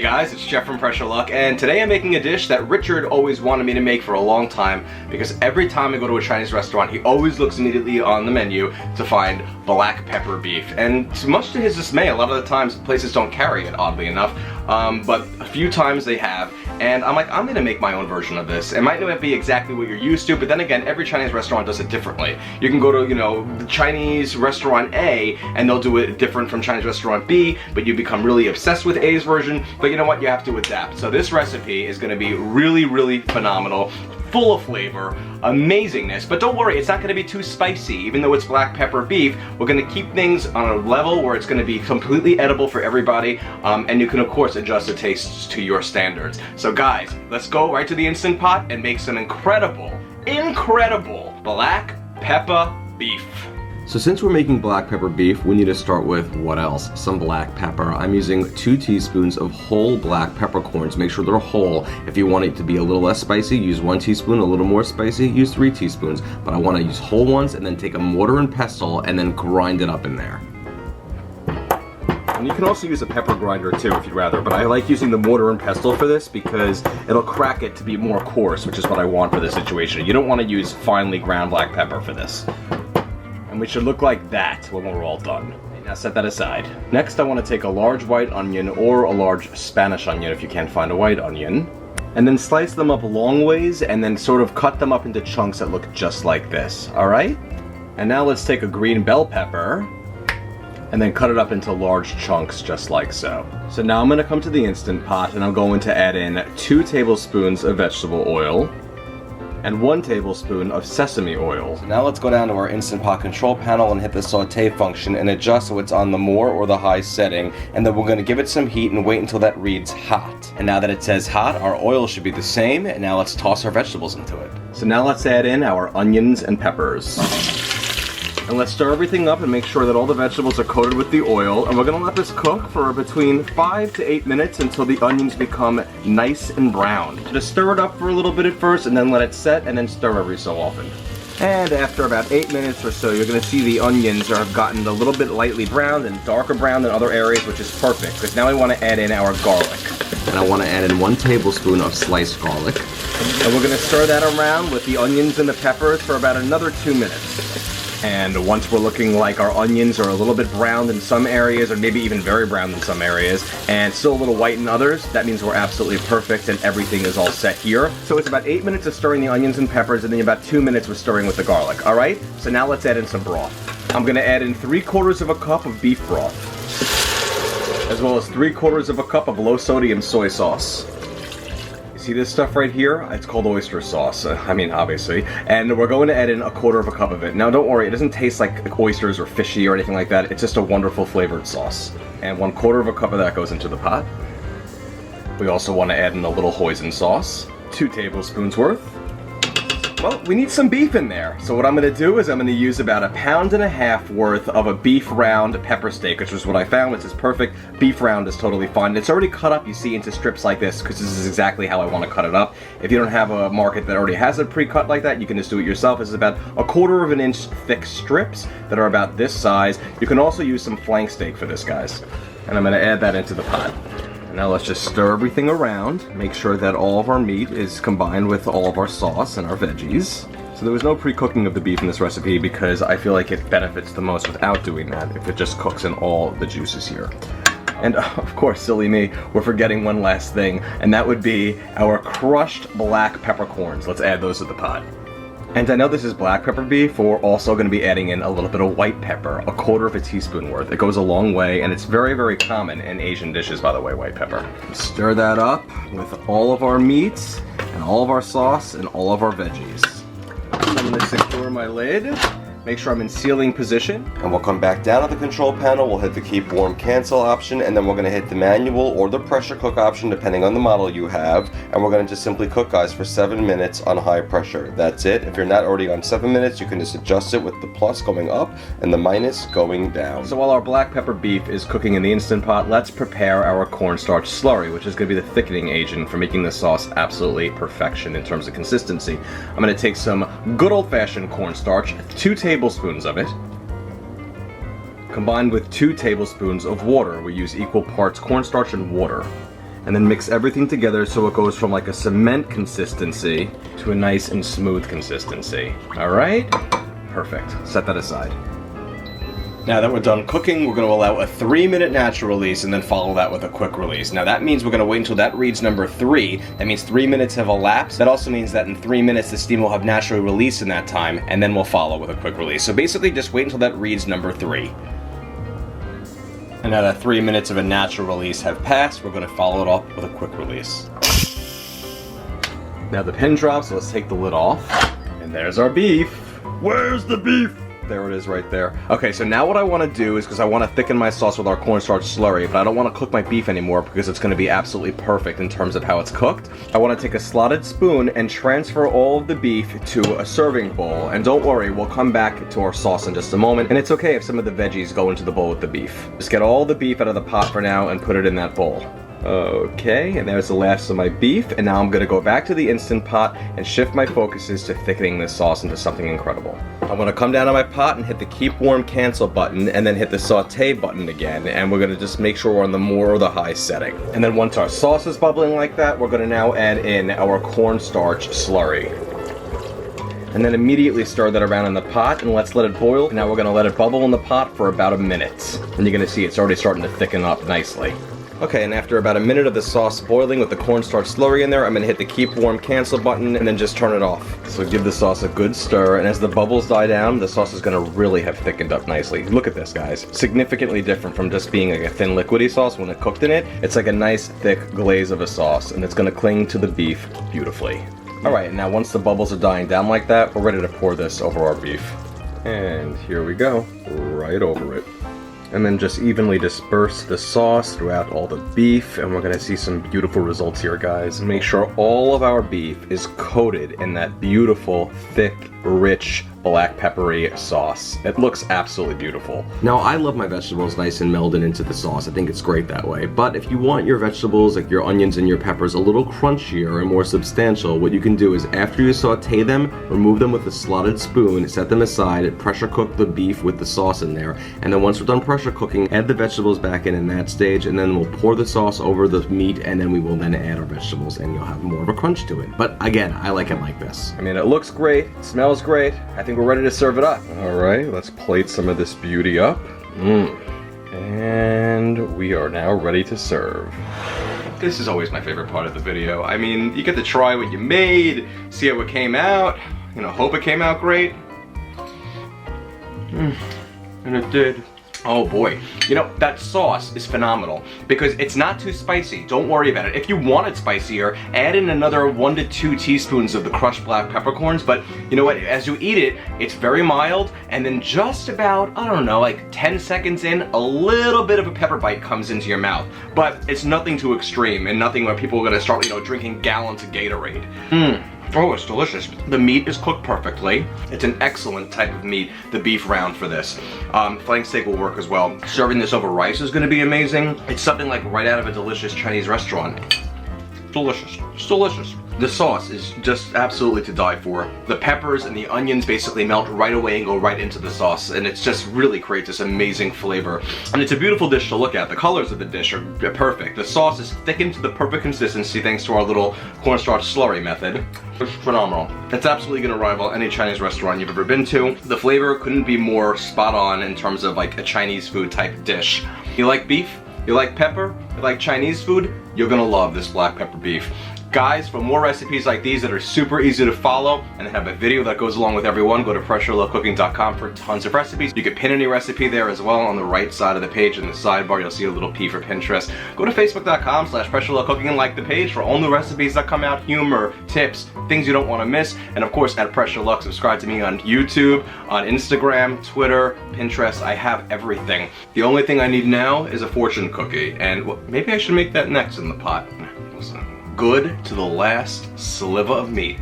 Hey guys, it's Jeff from Pressure Luck, and today I'm making a dish that Richard always wanted me to make for a long time because every time I go to a Chinese restaurant, he always looks immediately on the menu to find black pepper beef. And much to his dismay, a lot of the times places don't carry it, oddly enough, but a few times they have. And I'm like, I'm gonna make my own version of this. It might not be exactly what you're used to, but then again, every Chinese restaurant does it differently. You can go to, the Chinese restaurant A, and they'll do it different from Chinese restaurant B, but you become really obsessed with A's version. But you know what? You have to adapt. So this recipe is gonna be really, really phenomenal, full of flavor, amazingness, but don't worry, it's not gonna be too spicy. Even though it's black pepper beef, we're gonna keep things on a level where it's gonna be completely edible for everybody, and you can of course adjust the tastes to your standards. So guys, let's go right to the Instant Pot and make some incredible black pepper beef. So since we're making black pepper beef, we need to start with what else? Some black pepper. I'm using 2 teaspoons of whole black peppercorns. Make sure they're whole. If you want it to be a little less spicy, use 1 teaspoon. A little more spicy, use 3 teaspoons. But I want to use whole ones and then take a mortar and pestle and then grind it up in there. And you can also use a pepper grinder too if you'd rather, but I like using the mortar and pestle for this because it'll crack it to be more coarse, which is what I want for this situation. You don't want to use finely ground black pepper for this. And we should look like that when we're all done. Now set that aside. Next I want to take a large white onion or a large Spanish onion if you can't find a white onion, and then slice them up long ways and then sort of cut them up into chunks that look just like this, alright? And now let's take a green bell pepper and then cut it up into large chunks just like so. So now I'm going to come to the Instant Pot and I'm going to add in 2 tablespoons of vegetable oil and 1 tablespoon of sesame oil. So now let's go down to our Instant Pot control panel and hit the saute function and adjust so it's on the more or the high setting, and then we're going to give it some heat and wait until that reads hot. And now that it says hot, our oil should be the same, and now let's toss our vegetables into it. So now let's add in our onions and peppers. And let's stir everything up and make sure that all the vegetables are coated with the oil, and we're going to let this cook for between 5 to 8 minutes until the onions become nice and brown. Just stir it up for a little bit at first and then let it set and then stir every so often. And after about 8 minutes or so, you're going to see the onions have gotten a little bit lightly browned and darker brown than other areas, which is perfect because now we want to add in our garlic. And I want to add in 1 tablespoon of sliced garlic. And we're going to stir that around with the onions and the peppers for about another 2 minutes. And once we're looking like our onions are a little bit browned in some areas, or maybe even very brown in some areas, and still a little white in others, that means we're absolutely perfect and everything is all set here. So it's about 8 minutes of stirring the onions and peppers, and then about 2 minutes with stirring with the garlic. Alright, so now let's add in some broth. I'm going to add in 3/4 of a cup of beef broth, as well as 3/4 of a cup of low sodium soy sauce. See this stuff right here? It's called oyster sauce, obviously. And we're going to add in 1/4 of a cup of it. Now don't worry, it doesn't taste like oysters or fishy or anything like that. It's just a wonderful flavored sauce. And 1/4 of a cup of that goes into the pot. We also want to add in a little hoisin sauce, 2 tablespoons worth. Well, we need some beef in there. So what I'm going to do is I'm going to use about 1.5 pounds worth of a beef round pepper steak, which is what I found, which is perfect. Beef round is totally fine. It's already cut up, you see, into strips like this, because this is exactly how I want to cut it up. If you don't have a market that already has it pre-cut like that, you can just do it yourself. This is about 1/4 inch thick strips that are about this size. You can also use some flank steak for this, guys. And I'm going to add that into the pot. Now let's just stir everything around, make sure that all of our meat is combined with all of our sauce and our veggies. So there was no pre-cooking of the beef in this recipe because I feel like it benefits the most without doing that if it just cooks in all the juices here. And of course, silly me, we're forgetting one last thing, and that would be our crushed black peppercorns. Let's add those to the pot. And I know this is black pepper beef, but we're also going to be adding in a little bit of white pepper, 1/4 teaspoon worth. It goes a long way, and it's very, very common in Asian dishes, by the way, white pepper. Stir that up with all of our meats, and all of our sauce, and all of our veggies. I'm going to secure my lid, make sure I'm in sealing position, and we'll come back down to the control panel. We'll hit the keep warm cancel option, and then we're going to hit the manual or the pressure cook option depending on the model you have, and we're going to just simply cook, guys, for 7 minutes on high pressure. That's it. If you're not already on 7 minutes, you can just adjust it with the plus going up and the minus going down. So while our black pepper beef is cooking in the Instant Pot, let's prepare our cornstarch slurry, which is going to be the thickening agent for making the sauce absolutely perfection in terms of consistency. I'm going to take some good old-fashioned cornstarch, 2 tablespoons of it, combined with 2 tablespoons of water. We use equal parts cornstarch and water. and then mix everything together so it goes from like a cement consistency to a nice and smooth consistency. All right? Perfect. Set that aside. Now that we're done cooking, we're going to allow a 3-minute natural release and then follow that with a quick release. Now that means we're going to wait until that reads number 3. That means 3 minutes have elapsed. That also means that in 3 minutes the steam will have naturally released in that time, and then we'll follow with a quick release. So basically just wait until that reads number 3. And now that 3 minutes of a natural release have passed, we're going to follow it up with a quick release. Now the pin drops, so let's take the lid off. And there's our beef. Where's the beef? There it is right there. Okay, so now what I want to do is, because I want to thicken my sauce with our cornstarch slurry, but I don't want to cook my beef anymore because it's going to be absolutely perfect in terms of how it's cooked. I want to take a slotted spoon and transfer all of the beef to a serving bowl. And don't worry, we'll come back to our sauce in just a moment. And it's okay if some of the veggies go into the bowl with the beef. Just get all the beef out of the pot for now and put it in that bowl. Okay, and there's the last of my beef, and now I'm gonna go back to the Instant Pot and shift my focuses to thickening this sauce into something incredible. I'm gonna come down to my pot and hit the keep warm cancel button, and then hit the saute button again, and we're gonna just make sure we're on the more or the high setting. And then once our sauce is bubbling like that, we're gonna now add in our cornstarch slurry. And then immediately stir that around in the pot, and let's let it boil. And now we're gonna let it bubble in the pot for about a minute. And you're gonna see it's already starting to thicken up nicely. Okay, and after about a minute of the sauce boiling with the cornstarch slurry in there, I'm gonna hit the keep warm cancel button and then just turn it off. So give the sauce a good stir, and as the bubbles die down, the sauce is gonna really have thickened up nicely. Look at this, guys. Significantly different from just being like a thin liquidy sauce when it cooked in it. It's like a nice thick glaze of a sauce, and it's gonna cling to the beef beautifully. All right, now once the bubbles are dying down like that, we're ready to pour this over our beef. And here we go, right over it. And then just evenly disperse the sauce throughout all the beef, and we're gonna see some beautiful results here, guys. And make sure all of our beef is coated in that beautiful, thick, rich, black peppery sauce. It looks absolutely beautiful. Now, I love my vegetables nice and melded into the sauce. I think it's great that way. But if you want your vegetables, like your onions and your peppers, a little crunchier and more substantial, what you can do is after you saute them, remove them with a slotted spoon, set them aside, pressure cook the beef with the sauce in there, and then once we're done pressure cooking, add the vegetables back in that stage, and then we'll pour the sauce over the meat, and then we will then add our vegetables, and you'll have more of a crunch to it. But again, I like it like this. I mean, it looks great, it smells great. I think we're ready to serve it up. All right, let's plate some of this beauty up. And we are now ready to serve. This is always my favorite part of the video. I mean, you get to try what you made, see how it came out, you know, hope it came out great. And it did. Oh boy, you know, that sauce is phenomenal because it's not too spicy. Don't worry about it. If you want it spicier, add in another 1 to 2 teaspoons of the crushed black peppercorns, but you know what, as you eat it, it's very mild, and then just about, I don't know, like 10 seconds in, a little bit of a pepper bite comes into your mouth, but it's nothing too extreme and nothing where people are gonna start, you know, drinking gallons of Gatorade. Oh, it's delicious. The meat is cooked perfectly. It's an excellent type of meat, the beef round for this. Flank steak will work as well. Serving this over rice is gonna be amazing. It's something like right out of a delicious Chinese restaurant. Delicious, it's delicious. The sauce is just absolutely to die for. The peppers and the onions basically melt right away and go right into the sauce, and it's just really creates this amazing flavor. And it's a beautiful dish to look at. The colors of the dish are perfect. The sauce is thickened to the perfect consistency thanks to our little cornstarch slurry method. It's phenomenal. It's absolutely gonna rival any Chinese restaurant you've ever been to. The flavor couldn't be more spot on in terms of like a Chinese food type dish. You like beef? You like pepper? You like Chinese food? You're gonna love this black pepper beef. Guys, for more recipes like these that are super easy to follow and have a video that goes along with everyone, go to pressurelovecooking.com for tons of recipes. You can pin any recipe there as well on the right side of the page in the sidebar. You'll see a little P for Pinterest. Go to facebook.com/pressurelovecooking and like the page for all new recipes that come out, humor, tips, things you don't want to miss. And of course, at Pressure Luck, subscribe to me on YouTube, on Instagram, Twitter, Pinterest. I have everything. The only thing I need now is a fortune cookie, and well, maybe I should make that next in the pot. Listen. Good to the last sliver of meat.